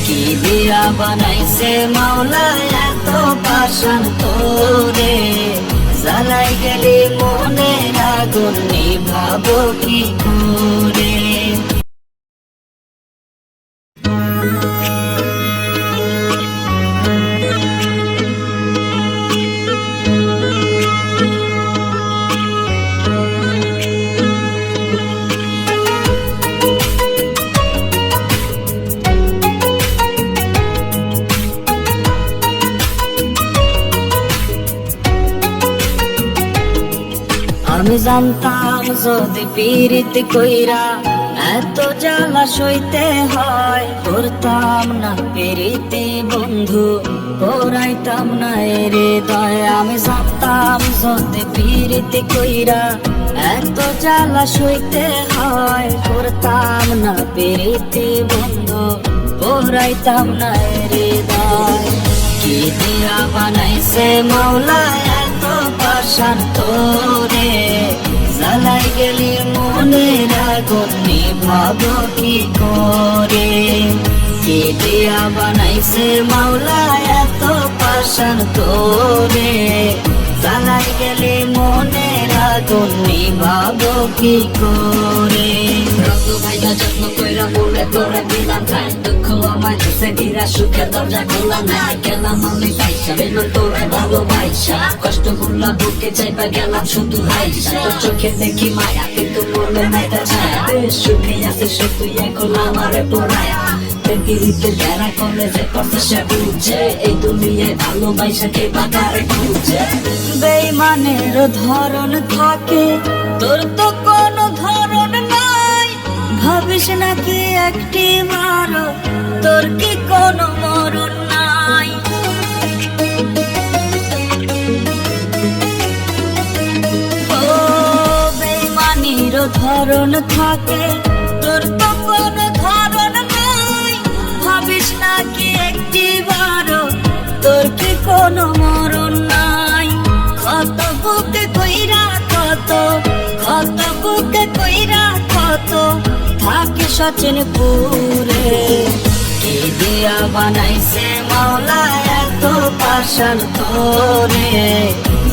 কি দিয়া বানাইছে মাওলা এত পাষাণ তোরে, জ্বালাই গেলি মনের আগুন নিভাবো কি করে। আমি জানতাম যদি পীড়িত কইরা এত জ্বালা সইতে হয়, করতাম না পীড়িতি বন্ধু, পড়াইতাম না হৃদয়। আমি জানতাম যদি পীড়িত কইরা এত জ্বালা সইতে হয়, করতাম না পীড়িতি বন্ধু, পড়াইতাম না হৃদয়। কি দিয়া বানাইছে মাওলা এত পাষাণ তোরে, জ্বালাই গেলি মনের আগুন নিভাবো কি করে। কি দিয়া বানাইছে মাওলা এত পাষাণ তোরে, জ্বালাই গেলি মনের আগুন নিভাবো কি করে। রক্ত ভাইয়া যত্ন কইরা বলে তোরে দিলাম খাই, দুঃখ আমায় দিছে দিরা সুখে দরজা খোলা নাই। গেলাম আমি পাইসা বেলুন তোরে ভালোবাসা, কষ্ট গুলা বুকে চাইবা গেলাম শুধু হাইসা। তোর চোখে দেখি মায়া কিন্তু মনে নাই তা ছায়া, বেশ সুখে আছে সে তুই এখন আমারে পড়ায়া। পীড়িতে যারা করলে যে করতে সে বুঝে, এই দুনিয়ায় ভালোবাসা কে বাগারে খুঁজে। বেইমানের ধরন থাকে তোর তো কোনো ধরন নাই, ভাবিস নাকি একটি মারো তোর কি কোনো মরণ নাই। ও বেইমানির ধরন থাকে তোর তো কোনো ধরন নাই, ভাবিস নাকি একটি বারো তোর কি কোনো মরণ নাই। কত বুকে কইরা কত, কত বুকে কইরা কত থাকে সচিন পুরে। কি দিয়া বানাইছে মাওলা এত পাষাণ তোরে,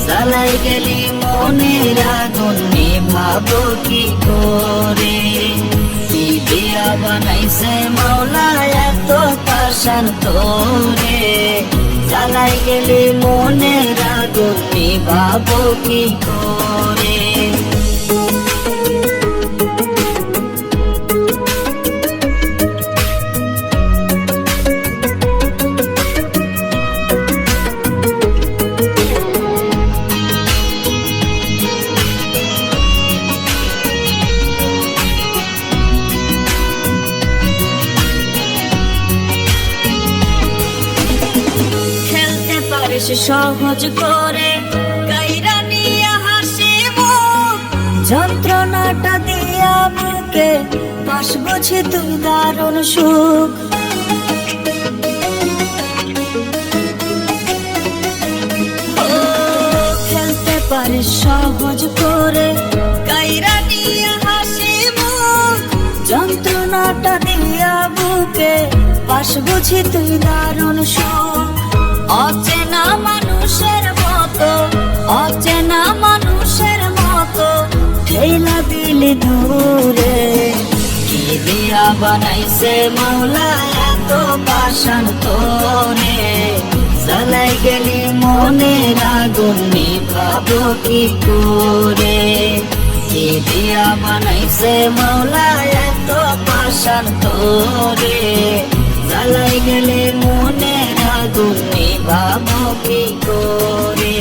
জ্বালাই গেলি মনের আগুন নিভাবো কি করে। কি দিয়া বানাইছে মাওলা এত পাষাণ তোরে, জ্বালাই গেলি মনের আগুন নিভাবো কি করে। সহজ করে কাইরা নিয়া হাসি মুখ, যন্ত্রণাটা দিয়া বুকে পাশ বুঝি তুই দারুণ সুখ। ও খেলতে পারিস সহজ করে কাইরা নিয়া হাসি মুখ, যন্ত্রণাটা দিয়া বুকে পাশ বুঝি তুই দারুণ সুখ। অচেনা মানুষের মতো, অচেনা মানুষের মতো ঠেলা দিলি দূরে। কি দিয়া বানাইছে মাওলা এত পাষাণ তোরে, জ্বালাই গেলি মনের আগুন নিভাবো কি করে। কি দিয়া বানাইছে মাওলা এত পাষাণ তোরে, জ্বালাই গেলে মনের আগুন নিভাবো কি করে।